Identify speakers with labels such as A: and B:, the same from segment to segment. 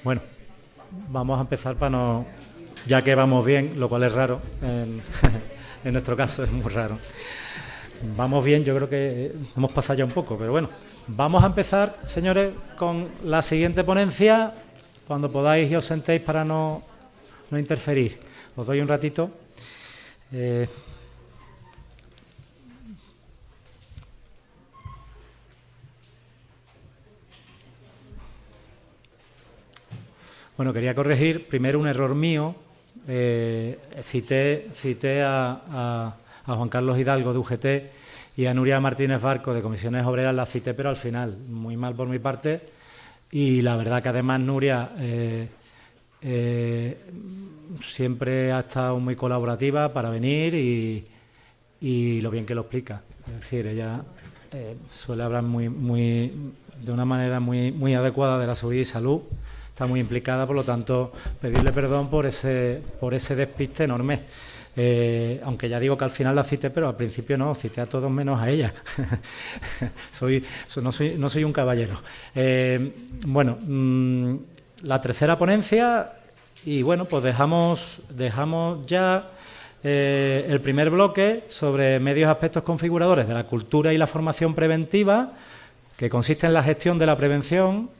A: Bueno, vamos a empezar para no... Ya que vamos bien, lo cual es raro, en nuestro caso es muy raro. Vamos bien, yo creo que hemos pasado ya un poco, pero bueno. Vamos a empezar, señores, con la siguiente ponencia, cuando podáis y os sentéis para no interferir. Os doy un ratito. Bueno, quería corregir primero un error mío. Cité a Juan Carlos Hidalgo de UGT y a Nuria Martínez Barco de Comisiones Obreras, la cité, pero al final, muy mal por mi parte. Y la verdad que además Nuria siempre ha estado muy colaborativa para venir y lo bien que lo explica. Es decir, ella suele hablar de una manera muy adecuada de la seguridad y salud. Está muy implicada, por lo tanto, pedirle perdón por ese despiste enorme. Aunque ya digo que al final la cité, pero al principio no, cité a todos menos a ella. No soy un caballero. Bueno, la tercera ponencia, y bueno, pues dejamos ya el primer bloque sobre medios aspectos configuradores de la cultura y la formación preventiva, que consiste en la gestión de la prevención,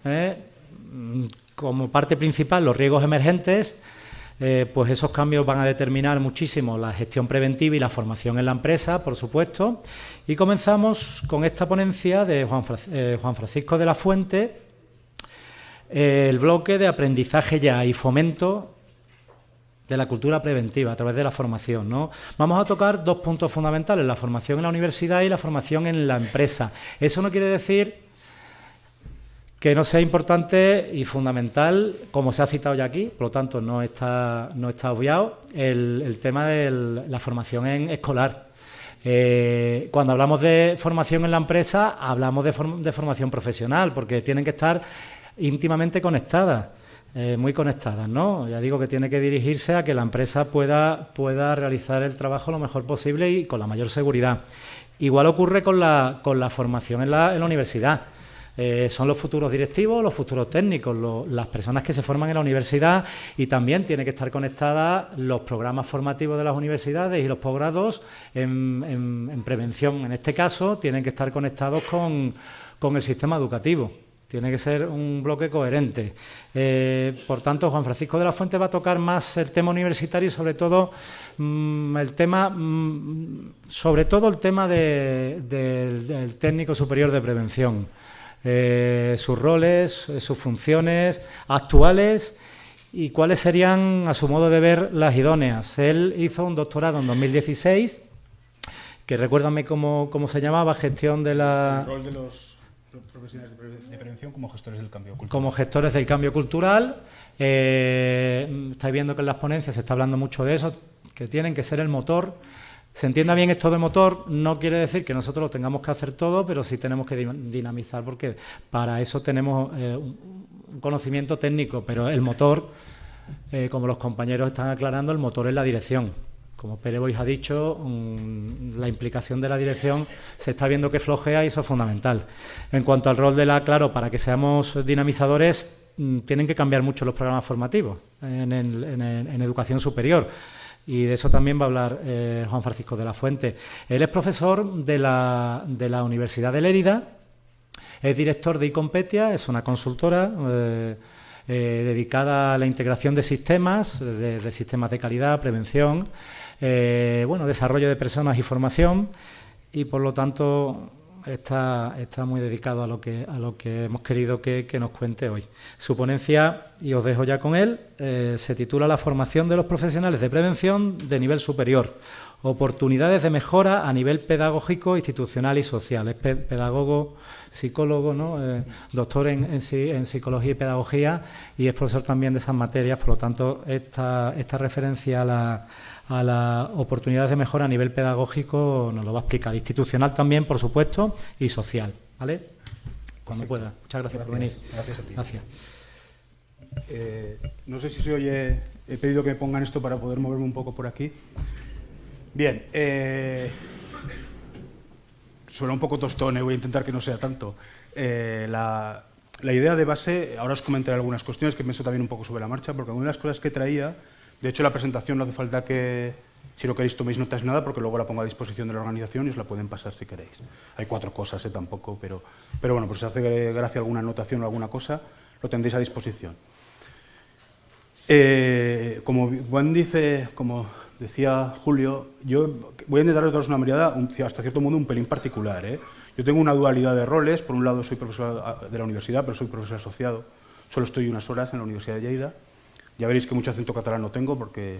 A: como parte principal los riesgos emergentes. Pues esos cambios van a determinar muchísimo la gestión preventiva y la formación en la empresa, por supuesto. Y comenzamos con esta ponencia de Juan Francisco de la Fuente, el bloque de aprendizaje ya y fomento de la cultura preventiva a través de la formación, ¿no? Vamos a tocar dos puntos fundamentales, la formación en la universidad y la formación en la empresa. Eso no quiere decir que no sea importante y fundamental, como se ha citado ya aquí, por lo tanto no está obviado, el tema de la formación escolar. Cuando hablamos de formación en la empresa, hablamos de formación profesional, porque tienen que estar íntimamente conectadas, muy conectadas, ¿no? Ya digo que tiene que dirigirse a que la empresa pueda realizar el trabajo lo mejor posible y con la mayor seguridad. Igual ocurre con la formación en la universidad. Son los futuros directivos, los futuros técnicos, las personas que se forman en la universidad, y también tienen que estar conectadas los programas formativos de las universidades y los posgrados en prevención. En este caso, tienen que estar conectados con el sistema educativo. Tiene que ser un bloque coherente. Por tanto, Juan Francisco de la Fuente va a tocar más el tema universitario y sobre todo el tema del técnico superior de prevención. Sus roles, sus funciones actuales y cuáles serían, a su modo de ver, las idóneas. Él hizo un doctorado en 2016, que recuérdame cómo se llamaba, gestión de la...
B: El rol de los profesionales de prevención como gestores del cambio cultural.
A: Como gestores del cambio cultural. Estáis viendo que en las ponencias se está hablando mucho de eso, que tienen que ser el motor. Se entienda bien esto de motor, no quiere decir que nosotros lo tengamos que hacer todo, pero sí tenemos que dinamizar, porque para eso tenemos un conocimiento técnico, pero el motor, como los compañeros están aclarando, el motor es la dirección. Como Pere Boix ha dicho, la implicación de la dirección se está viendo que flojea y eso es fundamental. En cuanto al rol claro, para que seamos dinamizadores, tienen que cambiar mucho los programas formativos en educación superior. Y de eso también va a hablar Juan Francisco de la Fuente. Él es profesor de la Universidad de Lérida, es director de Icompetia, es una consultora dedicada a la integración de sistemas, de sistemas de calidad, prevención, desarrollo de personas y formación, y por lo tanto está muy dedicado a lo que hemos querido que nos cuente hoy. Su ponencia, y os dejo ya con él, se titula La formación de los profesionales de prevención de nivel superior. Oportunidades de mejora a nivel pedagógico, institucional y social. Es pedagogo, psicólogo, ¿no? Doctor en psicología y pedagogía, y es profesor también de esas materias. Por lo tanto, esta referencia a las oportunidades de mejora a nivel pedagógico nos lo va a explicar. Institucional también, por supuesto, y social. ¿Vale? Cuando pueda. Muchas gracias por venir.
B: Gracias a ti.
A: Gracias.
B: No sé si se oye, he pedido que me pongan esto para poder moverme un poco por aquí. Bien, suena un poco tostón, voy a intentar que no sea tanto. la idea de base, ahora os comentaré algunas cuestiones que pienso también un poco sobre la marcha, porque una de las cosas que traía, de hecho la presentación no hace falta que, si no queréis toméis notas nada, porque luego la pongo a disposición de la organización y os la pueden pasar si queréis. Hay 4 cosas, tampoco, pero bueno, pues si os hace gracia alguna anotación o alguna cosa, lo tendréis a disposición. Como decía Julio, yo voy a intentar daros una mirada hasta cierto modo un pelín particular. Yo tengo una dualidad de roles. Por un lado soy profesor de la universidad, pero soy profesor asociado. Solo estoy unas horas en la Universidad de Lleida. Ya veréis que mucho acento catalán no tengo porque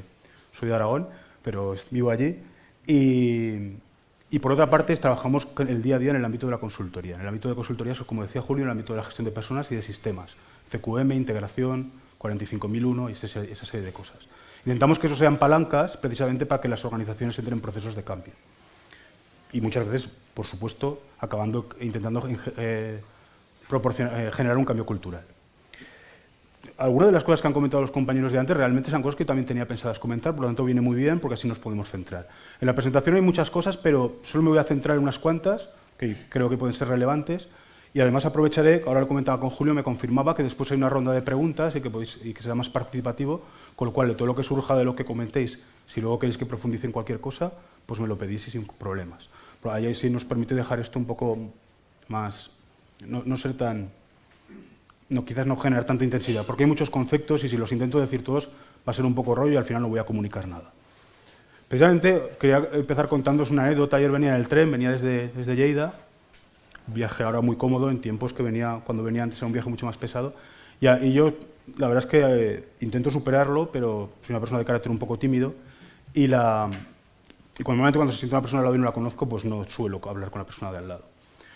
B: soy de Aragón, pero vivo allí. Y por otra parte, trabajamos el día a día en el ámbito de la consultoría. En el ámbito de consultoría, como decía Julio, en el ámbito de la gestión de personas y de sistemas. CQM, integración, 45001 y esa serie de cosas. Intentamos que eso sean palancas precisamente para que las organizaciones entren en procesos de cambio. Y muchas veces, por supuesto, intentando generar un cambio cultural. Algunas de las cosas que han comentado los compañeros de antes realmente son cosas que también tenía pensadas comentar, por lo tanto viene muy bien porque así nos podemos centrar. En la presentación hay muchas cosas, pero solo me voy a centrar en unas cuantas que creo que pueden ser relevantes. Y además aprovecharé, ahora lo comentaba con Julio, me confirmaba que después hay una ronda de preguntas y que será más participativo, con lo cual de todo lo que surja de lo que comentéis, si luego queréis que profundice en cualquier cosa, pues me lo pedís y sin problemas. Pero ahí sí nos permite dejar esto un poco más, no ser tan, quizás no generar tanta intensidad, porque hay muchos conceptos y si los intento decir todos va a ser un poco rollo y al final no voy a comunicar nada. Precisamente quería empezar contándoos una anécdota. Ayer venía en el tren, venía desde Lleida, viaje ahora muy cómodo en tiempos que cuando venía antes era un viaje mucho más pesado y yo la verdad es que intento superarlo, pero soy una persona de carácter un poco tímido y cuando se siente una persona al lado y no la conozco, pues no suelo hablar con la persona de al lado.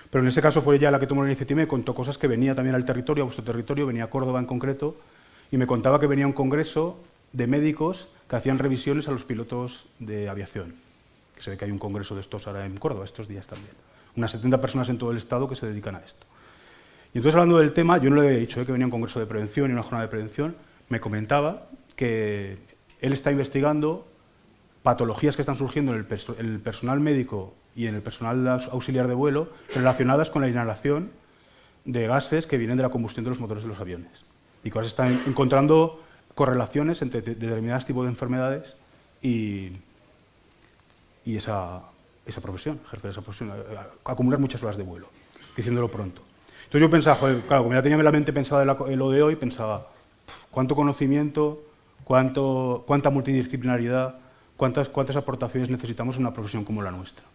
B: Pero en ese caso fue ella la que tomó la iniciativa y me contó cosas que venía también al territorio, a vuestro territorio, venía a Córdoba en concreto, y me contaba que venía un congreso de médicos que hacían revisiones a los pilotos de aviación. Que se ve que hay un congreso de estos ahora en Córdoba, estos días también. Unas 70 personas en todo el estado que se dedican a esto. Y entonces, hablando del tema, yo no le había dicho que venía un congreso de prevención y una jornada de prevención, me comentaba que él está investigando patologías que están surgiendo en el personal médico y en el personal auxiliar de vuelo relacionadas con la inhalación de gases que vienen de la combustión de los motores de los aviones. Y que ahora se están encontrando correlaciones entre determinados tipos de enfermedades y esa profesión, ejercer esa profesión, acumular muchas horas de vuelo, diciéndolo pronto. Entonces yo pensaba, joder, claro, como ya tenía en la mente pensada en lo de hoy, pensaba, cuánto conocimiento, cuánta multidisciplinaridad, cuántas aportaciones necesitamos en una profesión como la nuestra.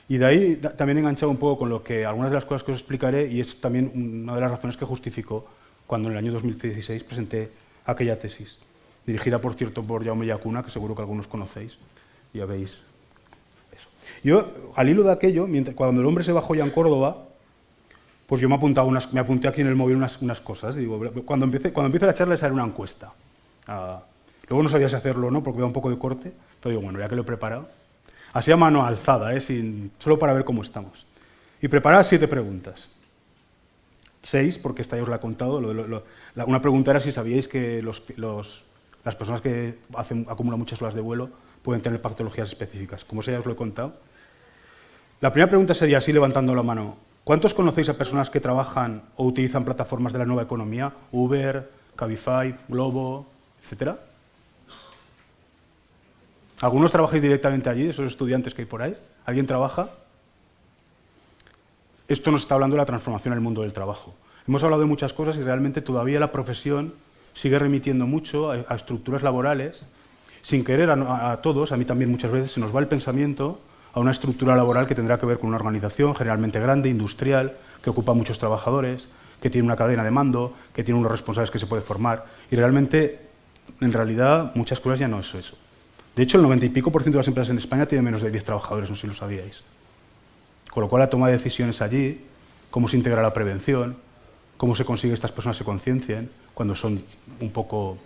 B: Y de ahí también he enganchado un poco con algunas de las cosas que os explicaré, y es también una de las razones que justificó cuando en el año 2016 presenté aquella tesis, dirigida, por cierto, por Jaume Llacuna, que seguro que algunos conocéis, ya veis eso. Yo, al hilo de aquello, cuando el hombre se bajó ya en Córdoba, pues yo me apunté aquí en el móvil unas cosas. Digo, cuando empiece la charla les haré una encuesta. Luego no sabía si hacerlo o no, porque me da un poco de corte, pero digo, bueno, ya que lo he preparado. Así a mano alzada, solo para ver cómo estamos. Y preparad 7 preguntas. 6, porque esta ya os la he contado. Una pregunta era si sabíais que las personas que acumulan muchas horas de vuelo pueden tener patologías específicas. Como esa ya os lo he contado. La primera pregunta sería, así levantando la mano, ¿cuántos conocéis a personas que trabajan o utilizan plataformas de la nueva economía? Uber, Cabify, Globo, etcétera. ¿Algunos trabajáis directamente allí, esos estudiantes que hay por ahí? ¿Alguien trabaja? Esto nos está hablando de la transformación en el mundo del trabajo. Hemos hablado de muchas cosas y realmente todavía la profesión sigue remitiendo mucho a estructuras laborales. Sin querer a todos, a mí también muchas veces se nos va el pensamiento a una estructura laboral que tendrá que ver con una organización generalmente grande, industrial, que ocupa a muchos trabajadores, que tiene una cadena de mando, que tiene unos responsables que se puede formar. Y realmente, en realidad, muchas cosas ya no es eso. De hecho, el 90 y pico % de las empresas en España tienen menos de 10 trabajadores, no sé si lo sabíais. Con lo cual, la toma de decisiones allí, cómo se integra la prevención, cómo se consigue que estas personas se conciencien, cuando son un poco,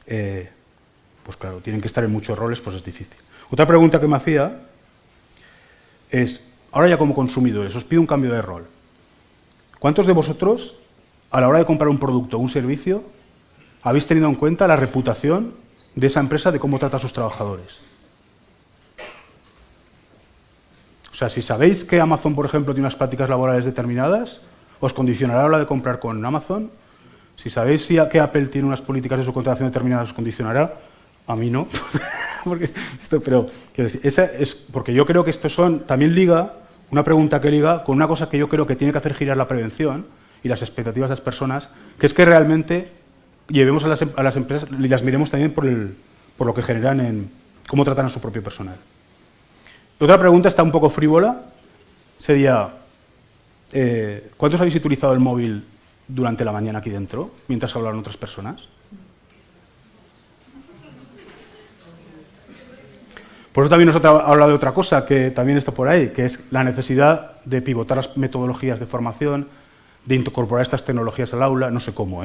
B: pues claro, tienen que estar en muchos roles, pues es difícil. Otra pregunta que me hacía es, ahora ya como consumidores, os pido un cambio de rol. ¿Cuántos de vosotros, a la hora de comprar un producto o un servicio, habéis tenido en cuenta la reputación de esa empresa, de cómo trata a sus trabajadores? O sea, si sabéis que Amazon, por ejemplo, tiene unas prácticas laborales determinadas, ¿Os condicionará a la hora de comprar con Amazon? Si sabéis que Apple tiene unas políticas de subcontratación determinadas, ¿os condicionará? A mí no. Porque pero quiero decir, porque yo creo que también liga, una pregunta que liga con una cosa que yo creo que tiene que hacer girar la prevención y las expectativas de las personas, que es que realmente llevemos a las empresas y las miremos también por lo que generan en cómo tratan a su propio personal. Otra pregunta está un poco frívola, sería, ¿cuántos habéis utilizado el móvil durante la mañana aquí dentro, mientras hablaban otras personas? Por eso también nos ha hablado de otra cosa que también está por ahí, que es la necesidad de pivotar las metodologías de formación, de incorporar estas tecnologías al aula, no sé cómo,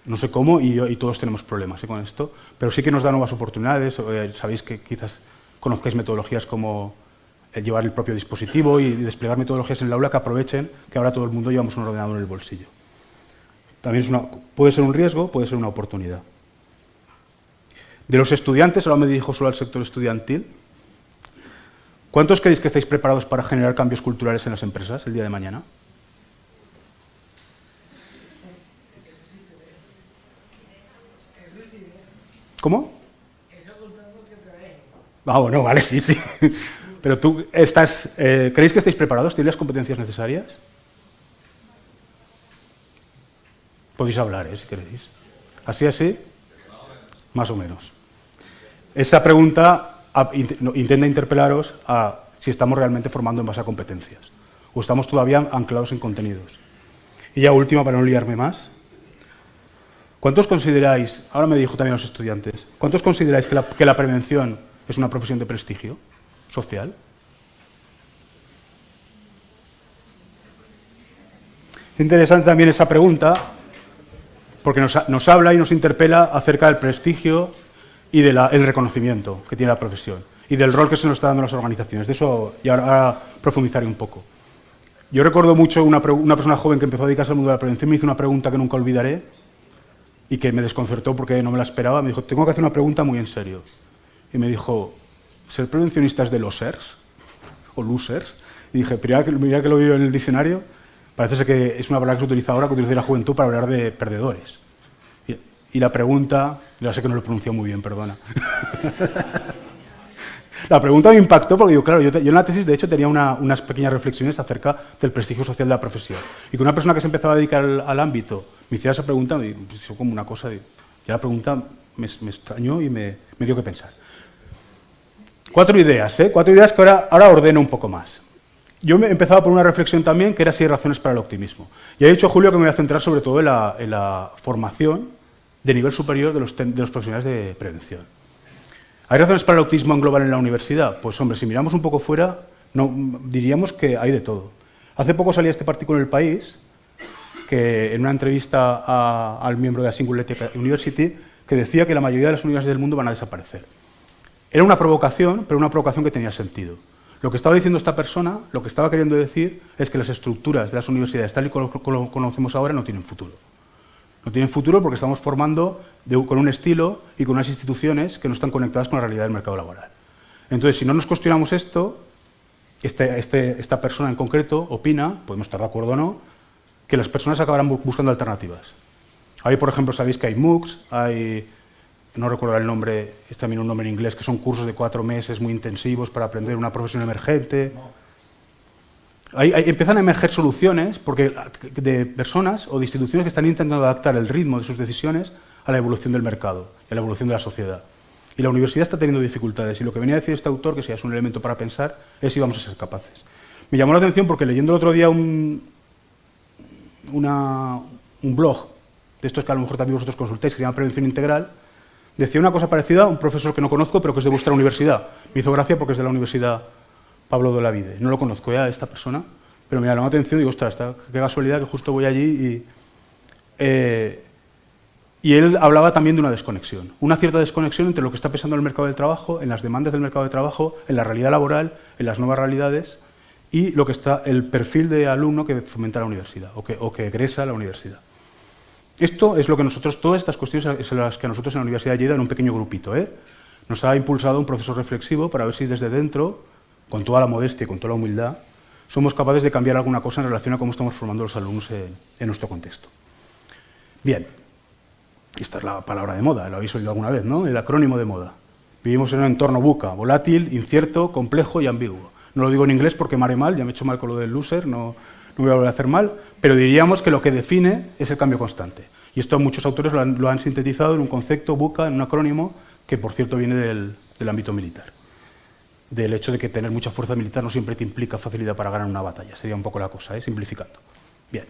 B: No sé cómo y todos tenemos problemas con esto, pero sí que nos da nuevas oportunidades. Sabéis que quizás conozcáis metodologías como el llevar el propio dispositivo y desplegar metodologías en el aula que aprovechen que ahora todo el mundo llevamos un ordenador en el bolsillo. También puede ser un riesgo, puede ser una oportunidad. De los estudiantes, ahora me dirijo solo al sector estudiantil, ¿cuántos creéis que estáis preparados para generar cambios culturales en las empresas el día de mañana? ¿Cómo? Bueno, vale, sí. Pero tú ¿creéis que estáis preparados? ¿Tenéis las competencias necesarias? Podéis hablar, si queréis. ¿Así? Más o menos. Esa pregunta intenta interpelaros a si estamos realmente formando en base a competencias o estamos todavía anclados en contenidos. Y ya última, para no liarme más. ¿Cuántos consideráis, ahora me dirijo también a los estudiantes, ¿cuántos consideráis que la prevención es una profesión de prestigio social? Es interesante también esa pregunta porque nos habla y nos interpela acerca del prestigio y del reconocimiento que tiene la profesión y del rol que se nos está dando a las organizaciones. De eso y ahora profundizaré un poco. Yo recuerdo mucho una persona joven que empezó a dedicarse al mundo de la prevención, me hizo una pregunta que nunca olvidaré y que me desconcertó porque no me la esperaba. Me dijo, tengo que hacer una pregunta muy en serio. Y me dijo, ¿ser prevencionista es de losers o losers? Y dije, mira que lo veo en el diccionario, parece ser que es una palabra que se utiliza ahora, que utiliza la juventud para hablar de perdedores. Y la pregunta, ya sé que no lo pronuncio muy bien, perdona. La pregunta me impactó porque yo en la tesis de hecho tenía unas pequeñas reflexiones acerca del prestigio social de la profesión. Y que una persona que se empezaba a dedicar al ámbito me hiciera esa pregunta, me hizo como una cosa, y la pregunta me extrañó y me dio que pensar. 4 ideas, 4 ideas que ahora ordeno un poco más. Yo me empezaba por una reflexión también que era si hay razones para el optimismo. Y ha dicho Julio que me voy a centrar sobre todo en la formación de nivel superior de los profesionales de prevención. ¿Hay razones para el optimismo en global en la universidad? Pues hombre, si miramos un poco fuera, diríamos que hay de todo. Hace poco salía este artículo en El País, que en una entrevista al miembro de la Singularity University, que decía que la mayoría de las universidades del mundo van a desaparecer. Era una provocación, pero una provocación que tenía sentido. Lo que estaba diciendo esta persona, lo que estaba queriendo decir, es que las estructuras de las universidades, tal y como lo conocemos ahora, no tienen futuro. No tienen futuro porque estamos formando con un estilo y con unas instituciones que no están conectadas con la realidad del mercado laboral. Entonces, si no nos cuestionamos esto, esta persona en concreto opina, podemos estar de acuerdo o no, que las personas acabarán buscando alternativas. Ahí, por ejemplo, sabéis que hay MOOCs, no recuerdo el nombre, es también un nombre en inglés, que son cursos de 4 meses muy intensivos para aprender una profesión emergente. Ahí empiezan a emerger soluciones de personas o de instituciones que están intentando adaptar el ritmo de sus decisiones a la evolución del mercado, a la evolución de la sociedad. Y la universidad está teniendo dificultades. Y lo que venía a decir este autor, que sí es un elemento para pensar, es si vamos a ser capaces. Me llamó la atención porque leyendo el otro día un blog, de estos que a lo mejor también vosotros consultéis, que se llama Prevención Integral, decía una cosa parecida a un profesor que no conozco, pero que es de vuestra universidad. Me hizo gracia porque es de la Universidad Pablo de Olavide. No lo conozco ya, esta persona, pero me llamó la atención y digo, ostras, qué casualidad que justo voy allí. Y él hablaba también de una desconexión, una cierta desconexión entre lo que está pensando el mercado del trabajo, en las demandas del mercado de trabajo, en la realidad laboral, en las nuevas realidades y lo que está el perfil de alumno que fomenta la universidad o que egresa la universidad. Esto es lo que todas estas cuestiones son las que a nosotros en la Universidad de Lleida, en un pequeño grupito, nos ha impulsado un proceso reflexivo para ver si desde dentro, con toda la modestia y con toda la humildad, somos capaces de cambiar alguna cosa en relación a cómo estamos formando a los alumnos en nuestro contexto. Bien, esta es la palabra de moda, lo habéis oído alguna vez, ¿no? El acrónimo de moda. Vivimos en un entorno VUCA, volátil, incierto, complejo y ambiguo. No lo digo en inglés porque me haré mal, ya me he hecho mal con lo del loser, no voy a volver a hacer mal, pero diríamos que lo que define es el cambio constante. Y esto muchos autores lo han sintetizado en un concepto VUCA, en un acrónimo, que por cierto viene del ámbito militar. Del hecho de que tener mucha fuerza militar no siempre te implica facilidad para ganar una batalla. Sería un poco la cosa, simplificando. Bien.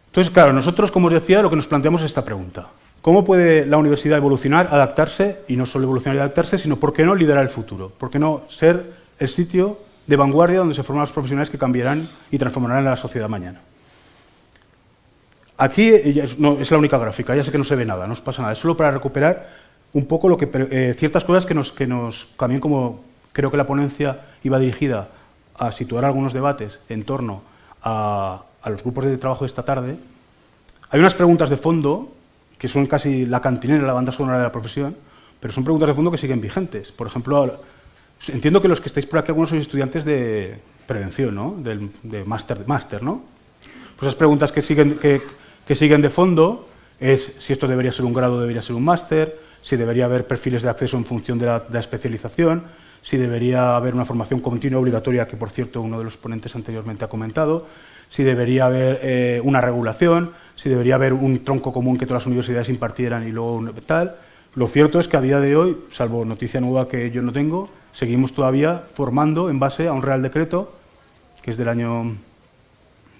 B: Entonces, claro, nosotros, como os decía, lo que nos planteamos es esta pregunta. ¿Cómo puede la universidad evolucionar, adaptarse, y no solo evolucionar y adaptarse, sino por qué no liderar el futuro? ¿Por qué no ser el sitio de vanguardia donde se forman los profesionales que cambiarán y transformarán la sociedad mañana? Aquí no, es la única gráfica, ya sé que no se ve nada, no os pasa nada, es solo para recuperar un poco lo que, ciertas cosas que nos también, como creo que la ponencia iba dirigida a situar algunos debates en torno a los grupos de trabajo de esta tarde. Hay unas preguntas de fondo que son casi la cantinera, la banda sonora de la profesión, pero son preguntas de fondo que siguen vigentes. Por ejemplo, entiendo que los que estáis por aquí, algunos sois estudiantes de prevención, ¿no? De máster, ¿no? Pues esas preguntas que siguen de fondo es si esto debería ser un grado o debería ser un máster, si debería haber perfiles de acceso en función de la especialización, si debería haber una formación continua obligatoria, que por cierto uno de los ponentes anteriormente ha comentado, si debería haber una regulación, si debería haber un tronco común que todas las universidades impartieran y luego tal. Lo cierto es que a día de hoy, salvo noticia nueva que yo no tengo, seguimos todavía formando en base a un Real Decreto, que es del año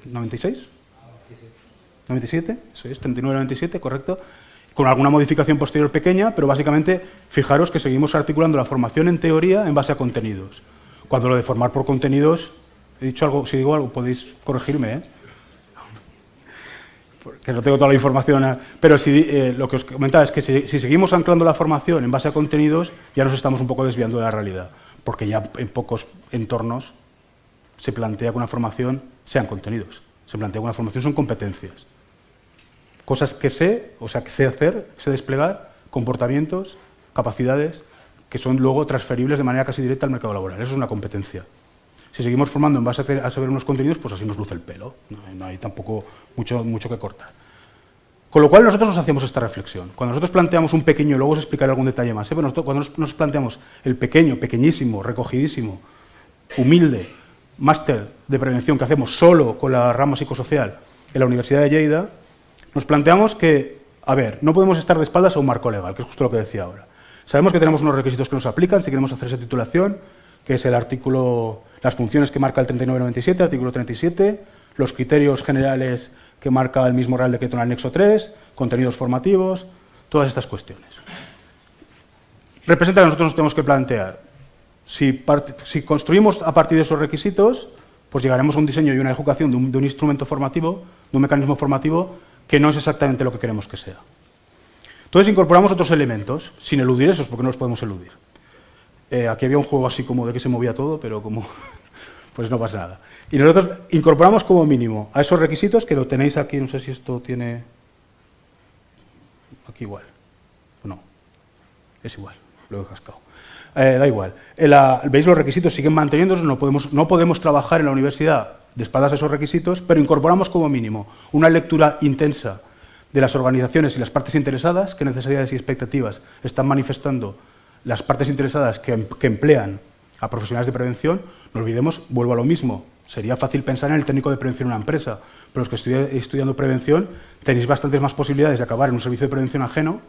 B: 96, 97, eso es, 39-97, correcto, con alguna modificación posterior pequeña, pero básicamente fijaros que seguimos articulando la formación en teoría en base a contenidos. Cuando lo de formar por contenidos, he dicho algo, si digo algo podéis corregirme, porque no tengo toda la información, pero lo que os comentaba es que si seguimos anclando la formación en base a contenidos, ya nos estamos un poco desviando de la realidad, porque ya en pocos entornos se plantea que una formación sean contenidos, se plantea que una formación son competencias. Cosas que sé hacer, sé desplegar, comportamientos, capacidades, que son luego transferibles de manera casi directa al mercado laboral. Eso es una competencia. Si seguimos formando en base a saber unos contenidos, pues así nos luce el pelo. No hay tampoco mucho que cortar. Con lo cual nosotros nos hacemos esta reflexión. Cuando nosotros planteamos un pequeño, luego os explicaré algún detalle más, pero cuando nos planteamos el pequeño, pequeñísimo, recogidísimo, humilde, máster de prevención que hacemos solo con la rama psicosocial en la Universidad de Lleida, nos planteamos que, no podemos estar de espaldas a un marco legal, que es justo lo que decía ahora. Sabemos que tenemos unos requisitos que nos aplican si queremos hacer esa titulación, que es el artículo, las funciones que marca el 3997, artículo 37, los criterios generales que marca el mismo Real Decreto en el anexo 3, contenidos formativos, todas estas cuestiones. Representa que nosotros nos tenemos que plantear, si construimos a partir de esos requisitos, pues llegaremos a un diseño y una ejecución de un instrumento formativo, de un mecanismo formativo, que no es exactamente lo que queremos que sea. Entonces incorporamos otros elementos, sin eludir esos, porque no los podemos eludir. Aquí había un juego así como de que se movía todo, pero como pues no pasa nada. Y nosotros incorporamos como mínimo a esos requisitos, que lo tenéis aquí, no sé si esto tiene... Aquí igual. No, es igual, lo he cascado. Da igual. ¿Veis? Los requisitos siguen manteniéndose, no podemos trabajar en la universidad de espaldas a esos requisitos, pero incorporamos como mínimo una lectura intensa de las organizaciones y las partes interesadas, qué necesidades y expectativas están manifestando las partes interesadas que emplean a profesionales de prevención. No olvidemos, vuelvo a lo mismo, sería fácil pensar en el técnico de prevención en una empresa, pero los que estéis estudiando prevención tenéis bastantes más posibilidades de acabar en un servicio de prevención ajeno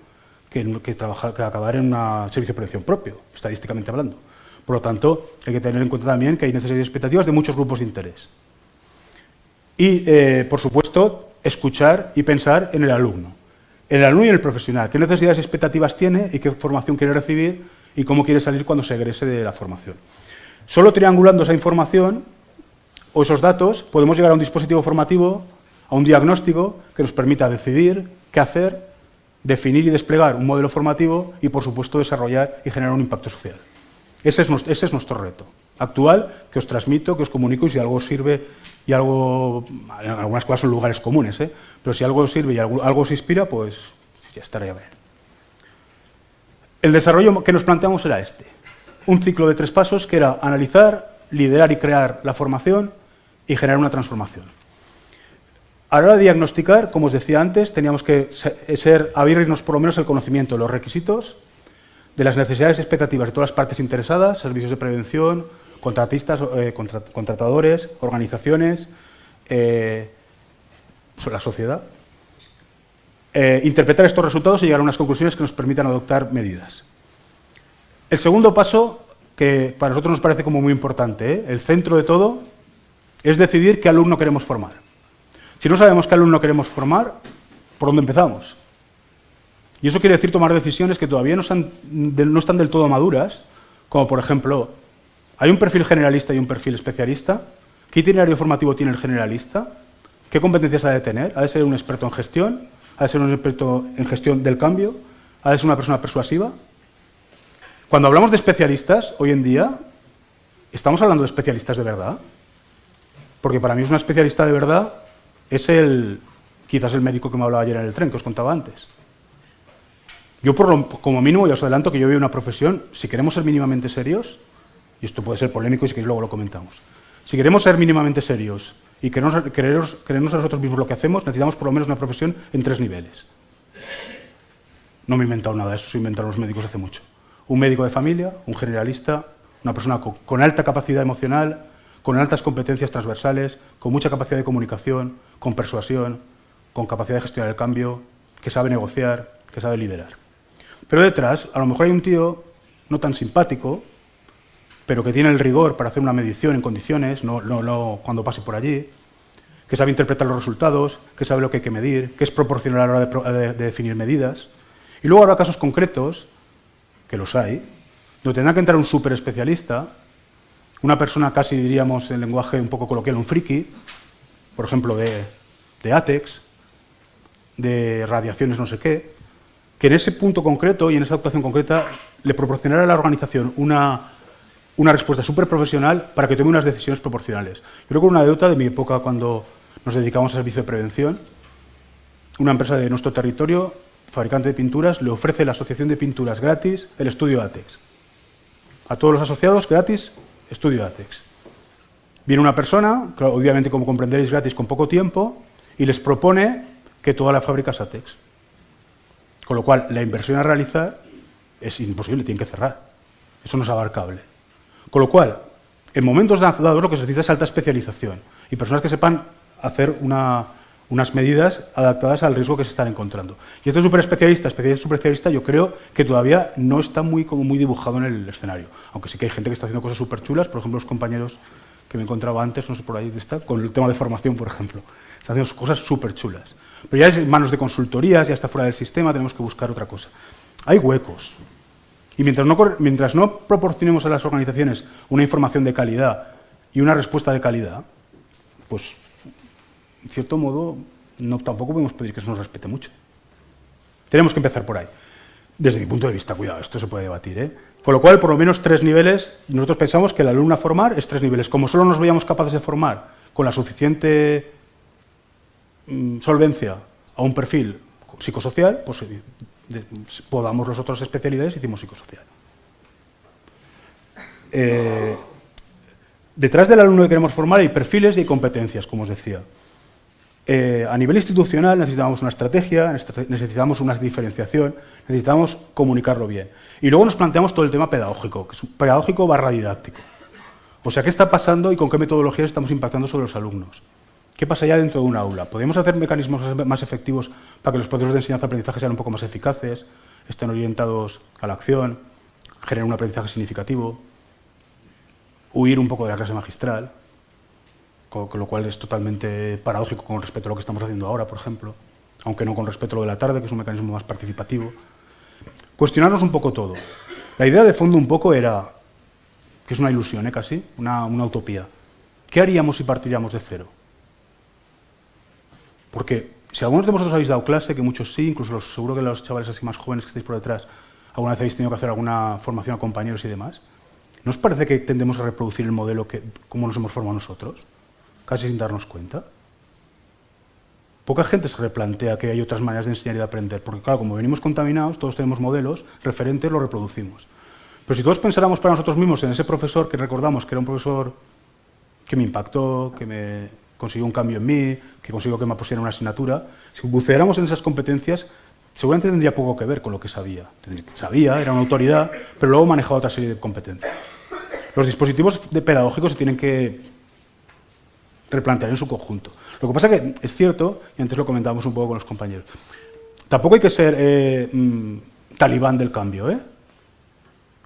B: que acabar en un servicio de prevención propio, estadísticamente hablando. Por lo tanto, hay que tener en cuenta también que hay necesidades y expectativas de muchos grupos de interés. Y, por supuesto, escuchar y pensar en el alumno. El alumno y el profesional. ¿Qué necesidades y expectativas tiene y qué formación quiere recibir y cómo quiere salir cuando se egrese de la formación? Solo triangulando esa información o esos datos podemos llegar a un dispositivo formativo, a un diagnóstico que nos permita decidir qué hacer, definir y desplegar un modelo formativo y, por supuesto, desarrollar y generar un impacto social. Ese es nuestro reto actual, que os transmito, que os comunico, y si algo os sirve y algo, en algunas cosas son lugares comunes, pero si algo os sirve y algo os inspira, pues ya estaría bien. El desarrollo que nos planteamos era este, un ciclo de 3 pasos que era analizar liderar y crear la formación y generar una transformación. A la hora de diagnosticar, como os decía antes, teníamos que abrirnos por lo menos el conocimiento de los requisitos, de las necesidades y expectativas de todas las partes interesadas, servicios de prevención, contratistas, contratadores, organizaciones, la sociedad. Interpretar estos resultados y llegar a unas conclusiones que nos permitan adoptar medidas. El segundo paso, que para nosotros nos parece como muy importante, el centro de todo, es decidir qué alumno queremos formar. Si no sabemos qué alumno queremos formar, ¿por dónde empezamos? Y eso quiere decir tomar decisiones que todavía no están del todo maduras, como por ejemplo, ¿hay un perfil generalista y un perfil especialista? ¿Qué itinerario formativo tiene el generalista? ¿Qué competencias ha de tener? ¿Ha de ser un experto en gestión? ¿Ha de ser un experto en gestión del cambio? ¿Ha de ser una persona persuasiva? Cuando hablamos de especialistas, hoy en día, ¿estamos hablando de especialistas de verdad? Porque para mí es una especialista de verdad, es quizás el médico que me hablaba ayer en el tren, que os contaba antes. Yo, como mínimo, ya os adelanto que yo veo una profesión, si queremos ser mínimamente serios, y esto puede ser polémico y si queréis luego lo comentamos, si queremos ser mínimamente serios y creernos a nosotros mismos lo que hacemos, necesitamos por lo menos una profesión en 3 niveles. No me he inventado nada, eso se inventaron los médicos hace mucho. Un médico de familia, un generalista, una persona con alta capacidad emocional, con altas competencias transversales, con mucha capacidad de comunicación, con persuasión, con capacidad de gestionar el cambio, que sabe negociar, que sabe liderar. Pero detrás, a lo mejor hay un tío no tan simpático, pero que tiene el rigor para hacer una medición en condiciones, no cuando pase por allí, que sabe interpretar los resultados, que sabe lo que hay que medir, que es proporcional a la hora de definir medidas. Y luego habrá casos concretos, que los hay, donde tendrá que entrar un súper especialista, una persona casi diríamos en lenguaje un poco coloquial, un friki, por ejemplo de ATEX, de radiaciones no sé qué, que en ese punto concreto y en esa actuación concreta le proporcionará a la organización una respuesta súper profesional para que tome unas decisiones proporcionales. Yo recuerdo una anécdota de mi época cuando nos dedicamos al servicio de prevención. Una empresa de nuestro territorio, fabricante de pinturas, le ofrece a la Asociación de Pinturas gratis el estudio ATEX. A todos los asociados gratis, estudio ATEX. Viene una persona, claro, obviamente como comprenderéis gratis con poco tiempo, y les propone que toda la fábrica es ATEX. Con lo cual, la inversión a realizar es imposible, tienen que cerrar. Eso no es abarcable. Con lo cual, en momentos dados lo que se necesita es alta especialización y personas que sepan hacer unas medidas adaptadas al riesgo que se están encontrando. Y este superespecialista, yo creo que todavía no está muy dibujado en el escenario. Aunque sí que hay gente que está haciendo cosas súper chulas, por ejemplo, los compañeros que me encontraba antes, no sé por ahí está, con el tema de formación, por ejemplo. Están haciendo cosas súper chulas. Pero ya es en manos de consultorías, ya está fuera del sistema, tenemos que buscar otra cosa. Hay huecos. Y mientras no proporcionemos a las organizaciones una información de calidad y una respuesta de calidad, pues, en cierto modo, tampoco podemos pedir que se nos respete mucho. Tenemos que empezar por ahí. Desde mi punto de vista, cuidado, esto se puede debatir, ¿eh? Con lo cual, por lo menos 3 niveles, y nosotros pensamos que el alumno a formar es 3 niveles. Como solo nos veíamos capaces de formar con la suficiente solvencia a un perfil psicosocial, pues podamos las otras especialidades y hicimos psicosocial. Detrás del alumno que queremos formar hay perfiles y hay competencias, como os decía. A nivel institucional necesitamos una estrategia, necesitamos una diferenciación, necesitamos comunicarlo bien. Y luego nos planteamos todo el tema pedagógico, que es pedagógico / didáctico. O sea, ¿qué está pasando y con qué metodologías estamos impactando sobre los alumnos? ¿Qué pasa ya dentro de un aula? ¿Podemos hacer mecanismos más efectivos para que los procesos de enseñanza-aprendizaje sean un poco más eficaces, estén orientados a la acción, generen un aprendizaje significativo, huir un poco de la clase magistral, con lo cual es totalmente paradójico con respecto a lo que estamos haciendo ahora, por ejemplo, aunque no con respecto a lo de la tarde, que es un mecanismo más participativo? Cuestionarnos un poco todo. La idea de fondo un poco era, que es una ilusión, casi, una utopía. ¿Qué haríamos si partiríamos de cero? Porque si algunos de vosotros habéis dado clase, que muchos sí, incluso seguro que los chavales así más jóvenes que estáis por detrás, alguna vez habéis tenido que hacer alguna formación a compañeros y demás, ¿no os parece que tendemos a reproducir el modelo como nos hemos formado nosotros? Casi sin darnos cuenta. Poca gente se replantea que hay otras maneras de enseñar y de aprender, porque claro, como venimos contaminados, todos tenemos modelos, referentes, los reproducimos. Pero si todos pensáramos para nosotros mismos en ese profesor que recordamos que era un profesor que me impactó, que me consiguió un cambio en mí, que consiguió que me pusiera una asignatura, si buceáramos en esas competencias, seguramente tendría poco que ver con lo que sabía. Sabía, era una autoridad, pero luego manejaba otra serie de competencias. Los dispositivos pedagógicos se tienen que replantear en su conjunto. Lo que pasa es que es cierto, y antes lo comentábamos un poco con los compañeros, tampoco hay que ser talibán del cambio, ¿eh?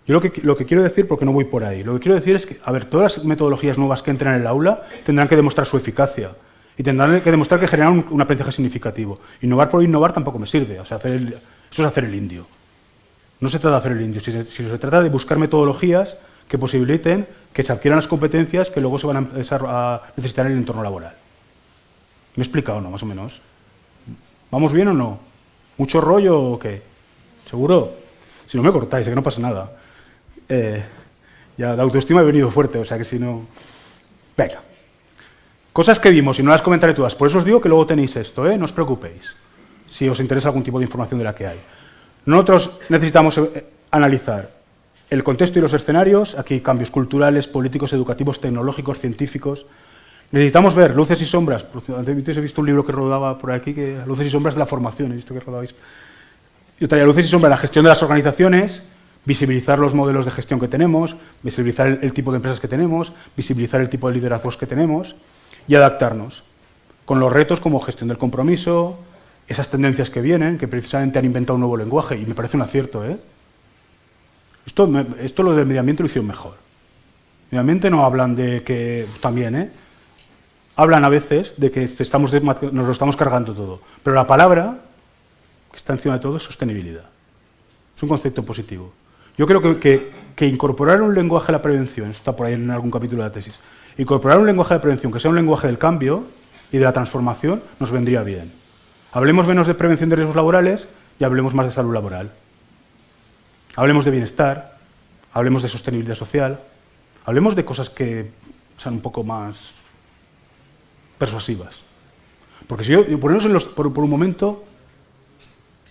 B: Yo lo que quiero decir, porque no voy por ahí, lo que quiero decir es que, a ver, todas las metodologías nuevas que entran en el aula tendrán que demostrar su eficacia y tendrán que demostrar que generan un aprendizaje significativo. Innovar por innovar tampoco me sirve, o sea, eso es hacer el indio. No se trata de hacer el indio, sino se trata de buscar metodologías que posibiliten que se adquieran las competencias que luego se van a empezar a necesitar en el entorno laboral. ¿Me he explicado, no, más o menos? ¿Vamos bien o no? ¿Mucho rollo o qué? ¿Seguro? Si no me cortáis, que no pasa nada. Ya la autoestima he venido fuerte, o sea que si no... Venga. Cosas que vimos y no las comentaré todas. Por eso os digo que luego tenéis esto, ¿eh? No os preocupéis, si os interesa algún tipo de información de la que hay. Nosotros necesitamos analizar el contexto y los escenarios, aquí cambios culturales, políticos, educativos, tecnológicos, científicos. Necesitamos ver luces y sombras. Antes he visto un libro que rodaba por aquí, que luces y sombras de la formación, he visto que rodabais. Yo traía luces y sombras de la gestión de las organizaciones, visibilizar los modelos de gestión que tenemos, visibilizar el tipo de empresas que tenemos, visibilizar el tipo de liderazgos que tenemos y adaptarnos con los retos como gestión del compromiso, esas tendencias que vienen, que precisamente han inventado un nuevo lenguaje y me parece un acierto, ¿eh? Esto lo del medio ambiente lo hicieron mejor. Medio ambiente no hablan de que, también, ¿eh? Hablan a veces de que nos lo estamos cargando todo, pero la palabra que está encima de todo es sostenibilidad. Es un concepto positivo. Yo creo que incorporar un lenguaje a la prevención, eso está por ahí en algún capítulo de la tesis, incorporar un lenguaje a la prevención que sea un lenguaje del cambio y de la transformación nos vendría bien. Hablemos menos de prevención de riesgos laborales y hablemos más de salud laboral. Hablemos de bienestar, hablemos de sostenibilidad social, hablemos de cosas que sean un poco más persuasivas. Porque si yo ponernos por un momento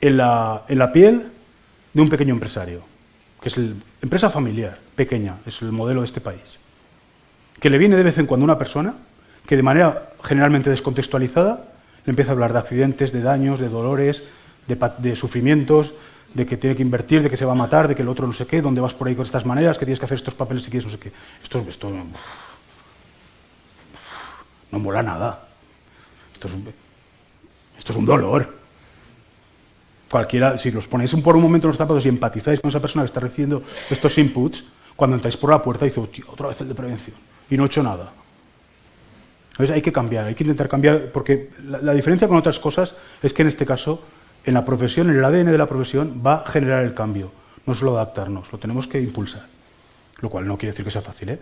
B: en la piel de un pequeño empresario, que es empresa familiar, pequeña, es el modelo de este país, que le viene de vez en cuando una persona que de manera generalmente descontextualizada le empieza a hablar de accidentes, de daños, de dolores, de sufrimientos, de que tiene que invertir, de que se va a matar, de que el otro no sé qué, dónde vas por ahí con estas maneras, que tienes que hacer estos papeles si quieres no sé qué. Esto no mola nada. Esto es un dolor. Cualquiera, si los ponéis por un momento en los zapatos y empatizáis con esa persona que está recibiendo estos inputs, cuando entráis por la puerta dice, otra vez el de prevención, y no he hecho nada. Entonces hay que cambiar, hay que intentar cambiar, porque la diferencia con otras cosas es que en este caso, en la profesión, en el ADN de la profesión, va a generar el cambio, no solo adaptarnos, lo tenemos que impulsar, lo cual no quiere decir que sea fácil, ¿eh?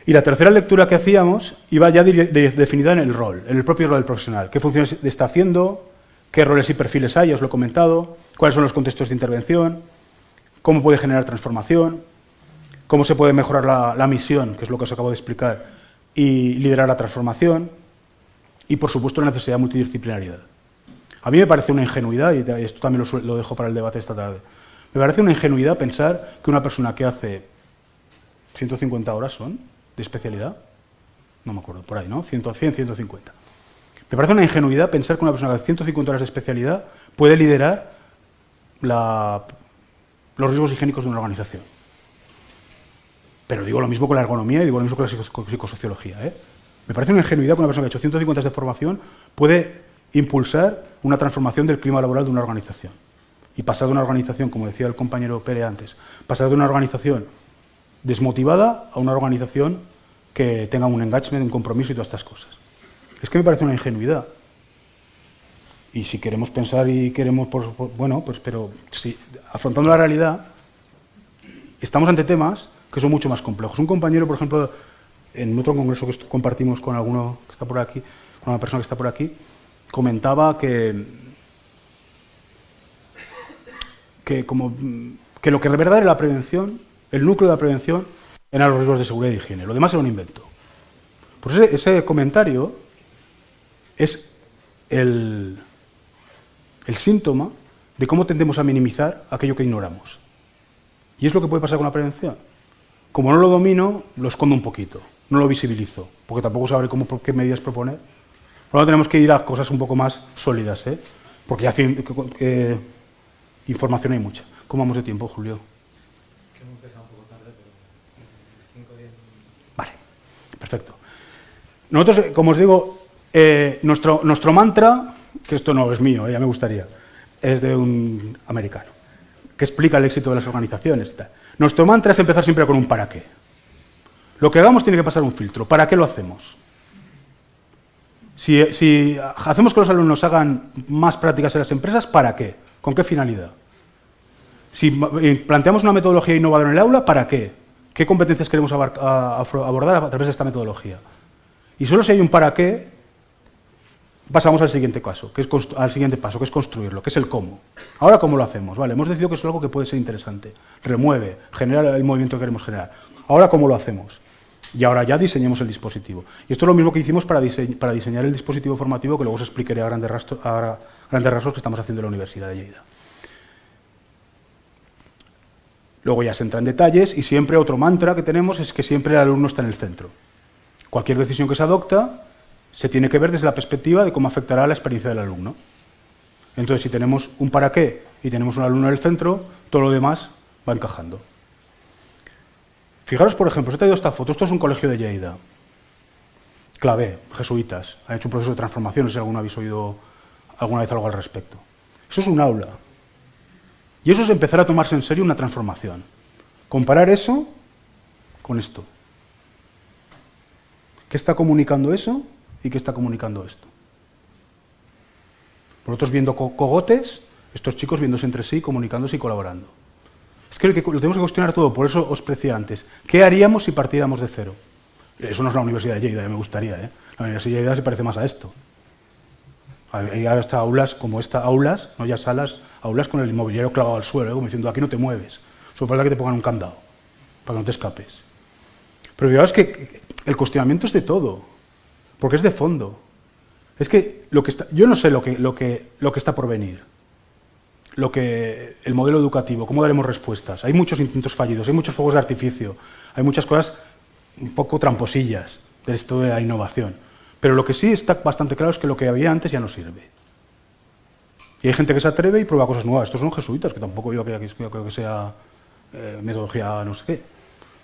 B: Y la tercera lectura que hacíamos iba ya definida en el rol, en el propio rol del profesional, qué funciones está haciendo, qué roles y perfiles hay, os lo he comentado, cuáles son los contextos de intervención, cómo puede generar transformación, cómo se puede mejorar la misión, que es lo que os acabo de explicar, y liderar la transformación, y por supuesto la necesidad de multidisciplinaridad. A mí me parece una ingenuidad, y esto también lo dejo para el debate esta tarde, me parece una ingenuidad pensar que una persona que hace 150 horas son de especialidad, no me acuerdo, por ahí, ¿no? 100, 150. Me parece una ingenuidad pensar que una persona de 150 horas de especialidad puede liderar los riesgos higiénicos de una organización. Pero digo lo mismo con la ergonomía y digo lo mismo con la psicosociología, ¿eh? Me parece una ingenuidad que una persona que ha hecho 150 horas de formación puede impulsar una transformación del clima laboral de una organización. Y pasar de una organización, como decía el compañero Pere antes, pasar de una organización desmotivada a una organización que tenga un engagement, un compromiso y todas estas cosas. Es que me parece una ingenuidad. Y si queremos pensar y queremos, bueno, pues pero si afrontando la realidad, estamos ante temas que son mucho más complejos. Un compañero, por ejemplo, en otro congreso que compartimos con alguno que está por aquí, con una persona que está por aquí, comentaba que lo que de verdad era la prevención, el núcleo de la prevención, eran los riesgos de seguridad y higiene. Lo demás era un invento. Por eso ese comentario es el síntoma de cómo tendemos a minimizar aquello que ignoramos. Y es lo que puede pasar con la prevención. Como no lo domino, lo escondo un poquito, no lo visibilizo, porque tampoco sabré qué medidas proponer. Ahora tenemos que ir a cosas un poco más sólidas, porque ya información hay mucha. ¿Cómo vamos de tiempo, Julio?
A: Que hemos empezado un poco tarde, pero 5 o 10 minutos.
B: Vale, perfecto. Nosotros, como os digo, nuestro mantra, que esto no es mío, ya me gustaría, es de un americano, que explica el éxito de las organizaciones. Nuestro mantra es empezar siempre con un para qué. Lo que hagamos tiene que pasar un filtro. ¿Para qué lo hacemos? Si hacemos que los alumnos hagan más prácticas en las empresas, ¿para qué? ¿Con qué finalidad? Si planteamos una metodología innovadora en el aula, ¿para qué? ¿Qué competencias queremos abordar a través de esta metodología? Y solo si hay un para qué, pasamos al siguiente paso, que es construirlo, que es el cómo. Ahora, ¿cómo lo hacemos? Vale, hemos decidido que es algo que puede ser interesante. Remueve, genera el movimiento que queremos generar. Ahora, ¿cómo lo hacemos? Y ahora ya diseñemos el dispositivo. Y esto es lo mismo que hicimos para diseñar el dispositivo formativo, que luego os explicaré a grandes rasgos que estamos haciendo en la Universidad de Lleida. Luego ya se entra en detalles y siempre otro mantra que tenemos es que siempre el alumno está en el centro. Cualquier decisión que se adopta se tiene que ver desde la perspectiva de cómo afectará la experiencia del alumno. Entonces, si tenemos un para qué y tenemos un alumno en el centro, todo lo demás va encajando. Fijaros, por ejemplo, os he traído esta foto. Esto es un colegio de Lleida. Clavé, jesuitas. Han hecho un proceso de transformación, no sé si alguno habéis oído alguna vez algo al respecto. Eso es un aula. Y eso es empezar a tomarse en serio una transformación. Comparar eso con esto. ¿Qué está comunicando eso y qué está comunicando esto? Vosotros viendo cogotes, estos chicos viéndose entre sí, comunicándose y colaborando. Es que lo tenemos que cuestionar todo, por eso os decía antes. ¿Qué haríamos si partiéramos de cero? Eso no es la Universidad de Lleida, me gustaría, ¿eh? La Universidad de Lleida se parece más a esto. Hay hasta aulas como esta, aulas, no ya salas, aulas con el mobiliario clavado al suelo, como diciendo, aquí no te mueves. Solo falta que te pongan un candado, para que no te escapes. Pero fijaos que el cuestionamiento es de todo, porque es de fondo. Es que yo no sé lo que está por venir. El modelo educativo, cómo daremos respuestas. Hay muchos intentos fallidos, hay muchos fuegos de artificio, hay muchas cosas un poco tramposillas de esto de la innovación. Pero lo que sí está bastante claro es que lo que había antes ya no sirve. Y hay gente que se atreve y prueba cosas nuevas. Estos son jesuitas, que tampoco yo creo que sea metodología no sé qué.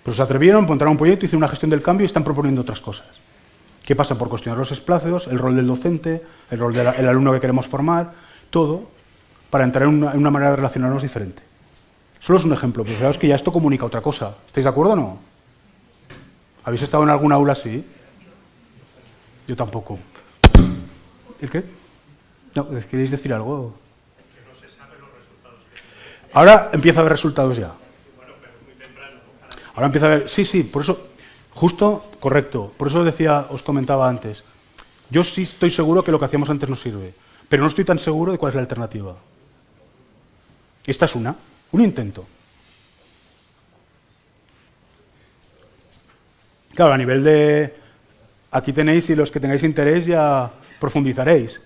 B: Pero se atrevieron, montaron un proyecto, hicieron una gestión del cambio y están proponiendo otras cosas. ¿Qué pasa? Por cuestionar los desplazos, el rol del docente, el rol del alumno que queremos formar, todo, para entrar en una manera de relacionarnos diferente. Solo es un ejemplo, pero fijaos que ya esto comunica otra cosa. ¿Estáis de acuerdo o no? ¿Habéis estado en alguna aula así? Yo tampoco. ¿El qué? No, ¿queréis decir algo?
C: Que no se saben los resultados que...
B: Ahora empieza a haber resultados ya.
C: Bueno, pero es muy temprano.
B: Ahora empieza a haber... Sí, por eso... Justo, correcto. Por eso os comentaba antes. Yo sí estoy seguro que lo que hacíamos antes no sirve, pero no estoy tan seguro de cuál es la alternativa. Esta es un intento. Claro, a nivel de... Aquí tenéis, y los que tengáis interés ya profundizaréis.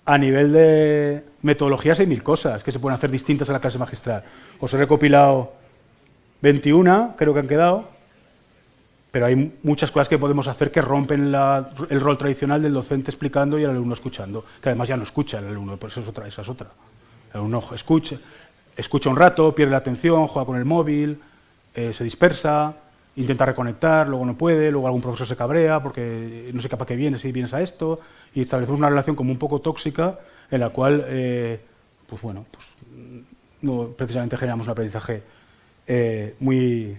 B: A nivel de metodologías hay 1000 cosas que se pueden hacer distintas a la clase magistral. Os he recopilado 21, creo que han quedado, pero hay muchas cosas que podemos hacer que rompen el rol tradicional del docente explicando y el alumno escuchando, que además ya no escucha el alumno, por eso esa es otra. El alumno escucha un rato, pierde la atención, juega con el móvil, se dispersa, intenta reconectar, luego no puede, luego algún profesor se cabrea porque no sé para qué vienes, si vienes a esto, y establecemos una relación como un poco tóxica en la cual, no precisamente generamos un aprendizaje muy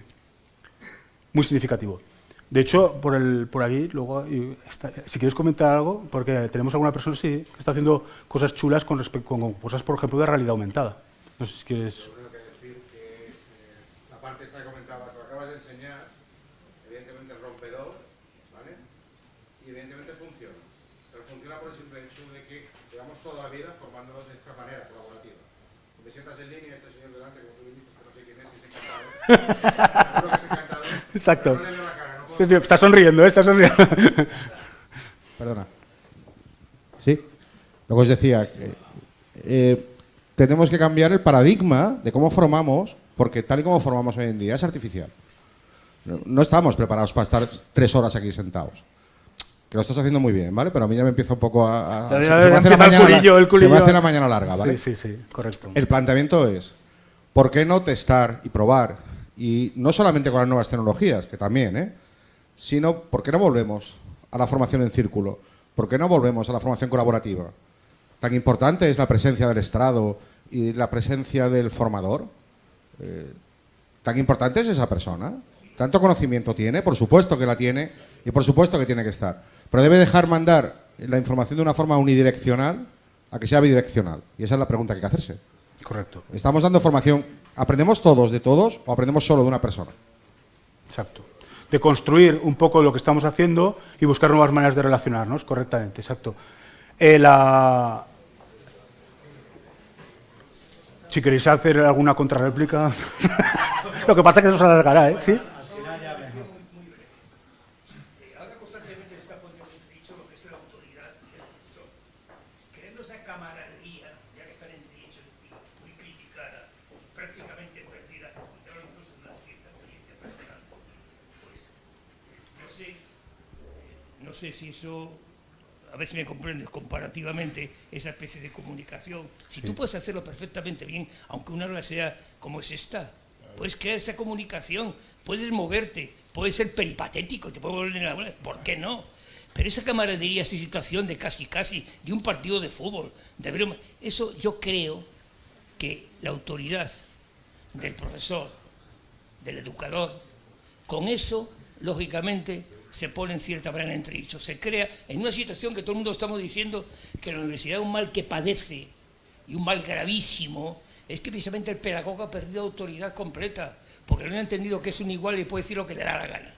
B: significativo. De hecho, por aquí, luego, si quieres comentar algo, porque tenemos alguna persona sí, que está haciendo cosas chulas con cosas, por ejemplo, de realidad aumentada. No sé si quieres...
D: Yo creo que decir que la parte esta que comentabas, que acabas de enseñar, evidentemente es rompedor, ¿vale? Y evidentemente funciona. Pero funciona por el simple hecho de que llevamos toda la vida formándonos de esta manera colaborativa. Me sientas en línea, este señor delante, como tú dices, que no sé quién es, y es encantador. Seguro que es encantador.
B: Exacto.
D: No le veo la cara, no puedo...
B: Está sonriendo, está sonriendo.
D: Perdona. Sí, lo que os decía, que tenemos que cambiar el paradigma de cómo formamos porque tal y como formamos hoy en día es artificial. No estamos preparados para estar 3 horas aquí sentados. Que lo estás haciendo muy bien, ¿vale? Pero a mí ya me empieza un poco se me hace la mañana larga, ¿vale?
B: Sí, correcto.
D: El planteamiento es, ¿por qué no testar y probar? Y no solamente con las nuevas tecnologías, que también, sino, ¿por qué no volvemos a la formación en círculo? ¿Por qué no volvemos a la formación colaborativa? Tan importante es la presencia del estrado y la presencia del formador. Tan importante es esa persona. Tanto conocimiento tiene, por supuesto que la tiene y por supuesto que tiene que estar. Pero debe dejar mandar la información de una forma unidireccional a que sea bidireccional. Y esa es la pregunta que hay que hacerse.
B: Correcto.
D: Estamos dando formación. ¿Aprendemos todos de todos o aprendemos solo de una persona?
B: Exacto. De construir un poco lo que estamos haciendo y buscar nuevas maneras de relacionarnos, correctamente, exacto. Si queréis hacer alguna contrarréplica... Lo que pasa es que eso se alargará, ¿Sí?
C: Ahora constantemente está poniendo dicho lo que es la autoridad y el profesor. Creando esa camaradería, ya que están entre ellos muy criticada, prácticamente perdida, incluso en una cierta experiencia personal, pues no sé si eso, a ver si me comprendes, comparativamente, esa especie de comunicación, si tú puedes hacerlo perfectamente bien, aunque una aula sea como es esta, puedes crear esa comunicación, puedes moverte, puedes ser peripatético, te puedes volver en la aula, ¿por qué no? Pero esa camaradería, esa situación de casi, de un partido de fútbol, de broma, eso yo creo que la autoridad del profesor, del educador, con eso, lógicamente, se pone en cierta manera entredicho. Se crea en una situación que todo el mundo estamos diciendo que la universidad es un mal que padece y un mal gravísimo. Es que precisamente el pedagogo ha perdido autoridad completa, porque no ha entendido que es un igual y puede decir lo que le da la gana.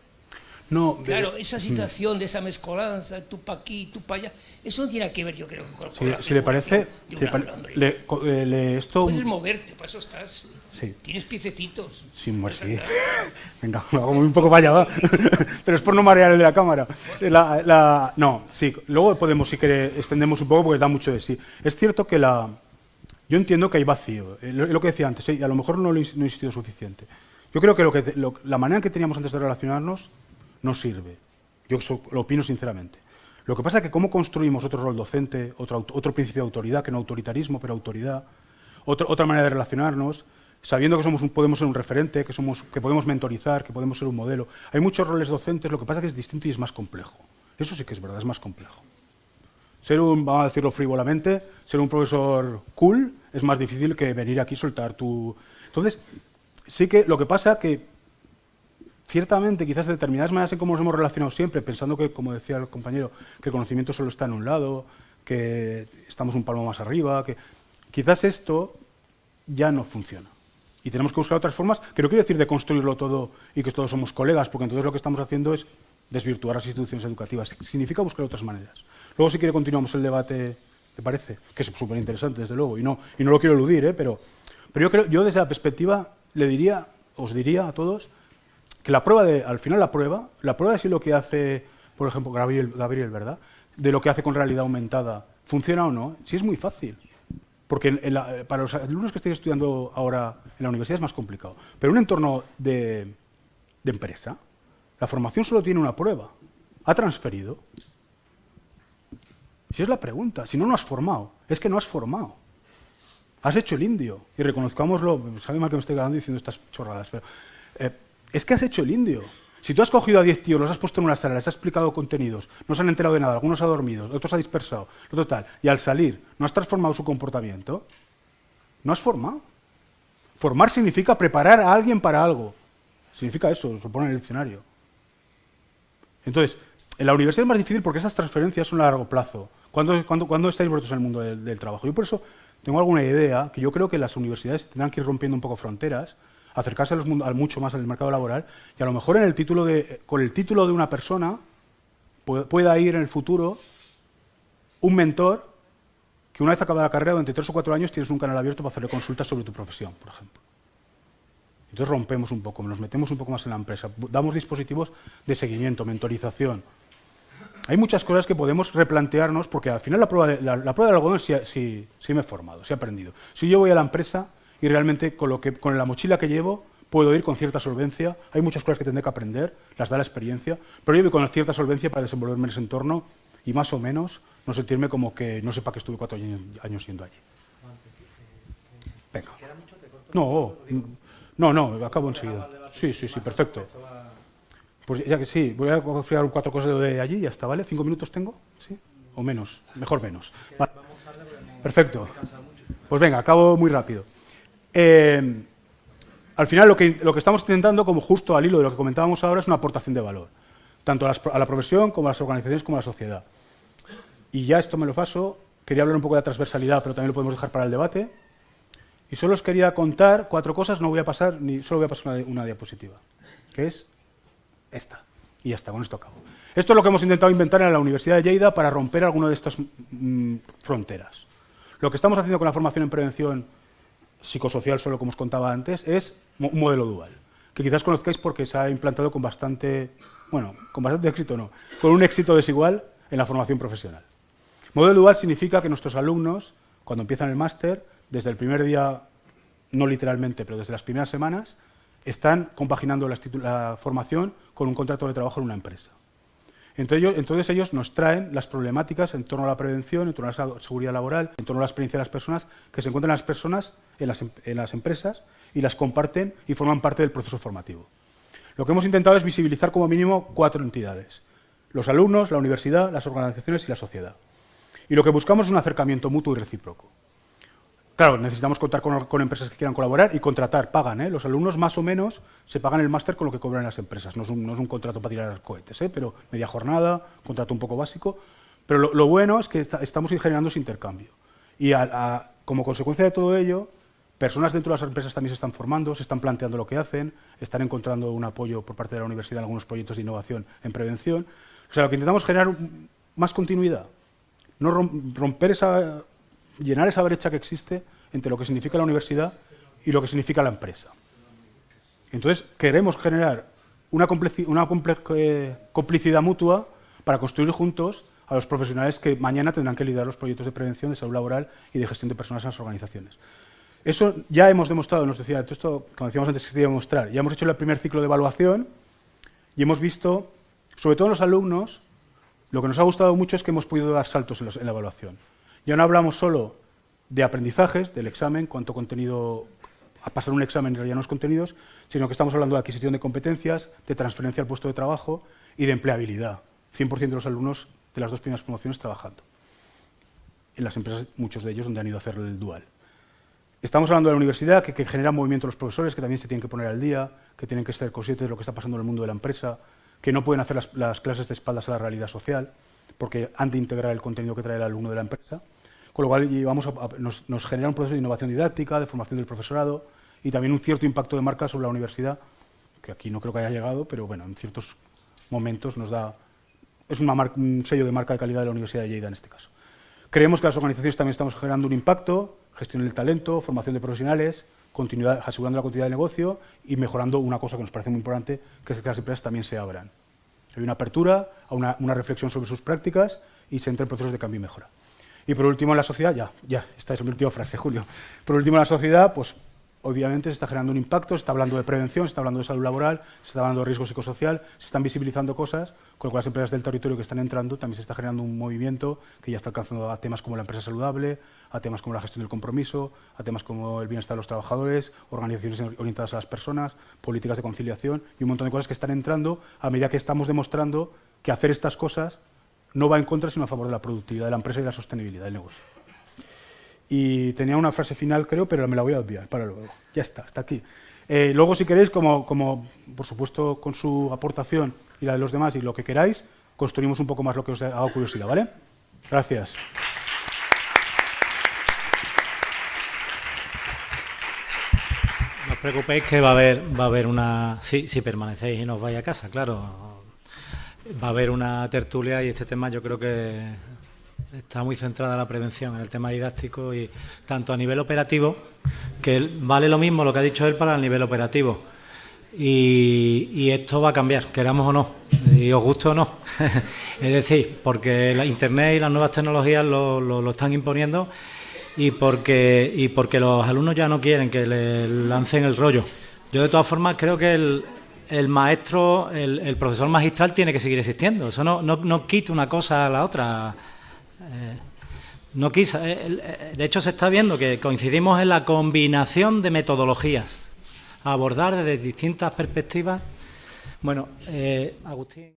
B: No,
C: claro, esa situación de esa mezcolanza, tú para aquí, tú para allá, eso no tiene que ver, yo creo, con la
B: si le parece, esto...
C: Puedes moverte, para eso estás.
B: Sí.
C: Tienes piececitos.
B: Sí. Venga, lo hago un poco para allá, va. Pero es por no marear el de la cámara. No, sí, luego podemos, si queréis, extendemos un poco porque da mucho de sí. Es cierto que yo entiendo que hay vacío, lo que decía antes, y a lo mejor no he insistido suficiente. Yo creo que la manera que teníamos antes de relacionarnos no sirve. Yo eso lo opino sinceramente. Lo que pasa es que cómo construimos otro rol docente, otro principio de autoridad, que no autoritarismo, pero autoridad, otra manera de relacionarnos, sabiendo que podemos ser un referente, que podemos mentorizar, que podemos ser un modelo. Hay muchos roles docentes, lo que pasa es que es distinto y es más complejo. Eso sí que es verdad, es más complejo. Vamos a decirlo frívolamente, ser un profesor cool es más difícil que venir aquí y soltar tu... Entonces, sí que lo que pasa que ciertamente, quizás de determinadas maneras en cómo nos hemos relacionado siempre, pensando que, como decía el compañero, que el conocimiento solo está en un lado, que estamos un palmo más arriba, que quizás esto ya no funciona. Y tenemos que buscar otras formas, que no quiere decir de construirlo todo y que todos somos colegas, porque entonces lo que estamos haciendo es desvirtuar las instituciones educativas. Significa buscar otras maneras. Luego, si quiere, continuamos el debate, ¿te parece? Que es súper interesante, desde luego, y no lo quiero eludir, pero yo desde la perspectiva os diría a todos que al final la prueba de si lo que hace, por ejemplo, Gabriel, ¿verdad?, de lo que hace con realidad aumentada, funciona o no, sí es muy fácil. Porque para los alumnos que estáis estudiando ahora en la universidad es más complicado. Pero en un entorno de empresa, la formación solo tiene una prueba. ¿Ha transferido? Si es la pregunta, si no has formado, es que no has formado. Has hecho el indio, y reconozcámoslo, sabe mal que me estoy quedando diciendo estas chorradas, pero es que has hecho el indio. Si tú has cogido a 10 tíos, los has puesto en una sala, les has explicado contenidos, no se han enterado de nada, algunos han dormido, otros se han dispersado, lo total, y al salir no has transformado su comportamiento, no has formado. Formar significa preparar a alguien para algo. Significa eso, lo pone en el diccionario. Entonces, en la universidad es más difícil porque esas transferencias son a largo plazo. ¿Cuándo estáis vosotros en el mundo del trabajo? Yo por eso tengo alguna idea, que yo creo que las universidades tendrán que ir rompiendo un poco fronteras, acercarse mucho más al mercado laboral, y a lo mejor con el título de una persona pueda ir en el futuro un mentor que una vez acabada la carrera, durante 3 o 4 años tienes un canal abierto para hacerle consultas sobre tu profesión, por ejemplo. Entonces rompemos un poco, nos metemos un poco más en la empresa, damos dispositivos de seguimiento, mentorización. Hay muchas cosas que podemos replantearnos, porque al final la prueba del algodón es si me he formado, si he aprendido. Si yo voy a la empresa y realmente con la mochila que llevo puedo ir con cierta solvencia. Hay muchas cosas que tendré que aprender, las da la experiencia, pero yo voy con cierta solvencia para desenvolverme en ese entorno y más o menos no sentirme como que no sepa que estuve 4 años yendo allí. Venga. No, acabo enseguida. Sí, perfecto. Pues ya que sí, voy a configurar 4 cosas de allí y ya está, ¿vale? ¿5 minutos tengo? ¿Sí? ¿O menos? Mejor menos. Vale. Perfecto. Pues venga, acabo muy rápido. Al final lo que estamos intentando, como justo al hilo de lo que comentábamos ahora, es una aportación de valor, tanto a la profesión como a las organizaciones como a la sociedad. Y ya esto me lo paso. Quería hablar un poco de la transversalidad, pero también lo podemos dejar para el debate. Y solo os quería contar 4 cosas, solo voy a pasar una diapositiva, que es esta. Y ya está, con esto acabo. Esto es lo que hemos intentado inventar en la Universidad de Lleida para romper alguna de estas fronteras. Lo que estamos haciendo con la formación en prevención psicosocial, solo como os contaba antes, es un modelo dual, que quizás conozcáis porque se ha implantado con bastante éxito, no, con un éxito desigual en la formación profesional. Modelo dual significa que nuestros alumnos, cuando empiezan el máster, desde el primer día, no literalmente, pero desde las primeras semanas, están compaginando la formación con un contrato de trabajo en una empresa. Entonces ellos nos traen las problemáticas en torno a la prevención, en torno a la seguridad laboral, en torno a la experiencia de las personas, que se encuentran las personas en las empresas y las comparten y forman parte del proceso formativo. Lo que hemos intentado es visibilizar como mínimo 4 entidades: los alumnos, la universidad, las organizaciones y la sociedad. Y lo que buscamos es un acercamiento mutuo y recíproco. Claro, necesitamos contar con empresas que quieran colaborar y contratar, pagan, ¿eh? Los alumnos más o menos se pagan el máster con lo que cobran en las empresas. No es un contrato para tirar cohetes, pero media jornada, contrato un poco básico. Pero lo bueno es que estamos generando ese intercambio. Y como consecuencia de todo ello, personas dentro de las empresas también se están formando, se están planteando lo que hacen, están encontrando un apoyo por parte de la universidad en algunos proyectos de innovación en prevención. O sea, lo que intentamos es generar más continuidad, no llenar esa brecha que existe entre lo que significa la universidad y lo que significa la empresa. Entonces, queremos generar una complicidad mutua para construir juntos a los profesionales que mañana tendrán que liderar los proyectos de prevención, de salud laboral y de gestión de personas en las organizaciones. Eso ya hemos demostrado, nos decía, esto, como decíamos antes, que se quería demostrar. Ya hemos hecho el primer ciclo de evaluación y hemos visto, sobre todo en los alumnos, lo que nos ha gustado mucho es que hemos podido dar saltos en la evaluación. Ya no hablamos solo de aprendizajes, del examen, cuánto contenido, a pasar un examen en realidad no es contenidos, sino que estamos hablando de adquisición de competencias, de transferencia al puesto de trabajo y de empleabilidad. 100% de los alumnos de las 2 primeras promociones trabajando. En las empresas, muchos de ellos donde han ido a hacer el dual. Estamos hablando de la universidad, que genera movimiento los profesores, que también se tienen que poner al día, que tienen que ser conscientes de lo que está pasando en el mundo de la empresa, que no pueden hacer las clases de espaldas a la realidad social, porque han de integrar el contenido que trae el alumno de la empresa. Con lo cual nos genera un proceso de innovación didáctica, de formación del profesorado y también un cierto impacto de marca sobre la universidad, que aquí no creo que haya llegado, pero bueno, en ciertos momentos nos da... Es un sello de marca de calidad de la Universidad de Lleida en este caso. Creemos que las organizaciones también estamos generando un impacto, gestión del talento, formación de profesionales, asegurando la continuidad del negocio y mejorando una cosa que nos parece muy importante, que es que las empresas también se abran. Hay una apertura a una reflexión sobre sus prácticas y se entra en procesos de cambio y mejora. Y por último, en la sociedad, esta es mi última frase, Julio. Por último, en la sociedad, pues obviamente se está generando un impacto, se está hablando de prevención, se está hablando de salud laboral, se está hablando de riesgo psicosocial, se están visibilizando cosas, con lo cual las empresas del territorio que están entrando también se está generando un movimiento que ya está alcanzando a temas como la empresa saludable, a temas como la gestión del compromiso, a temas como el bienestar de los trabajadores, organizaciones orientadas a las personas, políticas de conciliación y un montón de cosas que están entrando a medida que estamos demostrando que hacer estas cosas no va en contra, sino a favor de la productividad de la empresa y de la sostenibilidad del negocio. Y tenía una frase final, creo, pero me la voy a olvidar para luego. Ya está, hasta aquí. Luego, si queréis, como por supuesto con su aportación y la de los demás y lo que queráis, construimos un poco más lo que os haga curiosidad, ¿vale? Gracias.
A: No os preocupéis que va a haber una... Si permanecéis y no os vais a casa, claro. Va a haber una tertulia y este tema yo creo que está muy centrada en la prevención, en el tema didáctico y tanto a nivel operativo, que vale lo mismo lo que ha dicho él para el nivel operativo. Y esto va a cambiar, queramos o no, y os guste o no. Es decir, porque la Internet y las nuevas tecnologías lo están imponiendo y porque los alumnos ya no quieren que le lancen el rollo. Yo, de todas formas, creo que el maestro, el profesor magistral tiene que seguir existiendo. Eso no quita una cosa a la otra. No quisa. De hecho, se está viendo que coincidimos en la combinación de metodologías a abordar desde distintas perspectivas. Bueno, Agustín.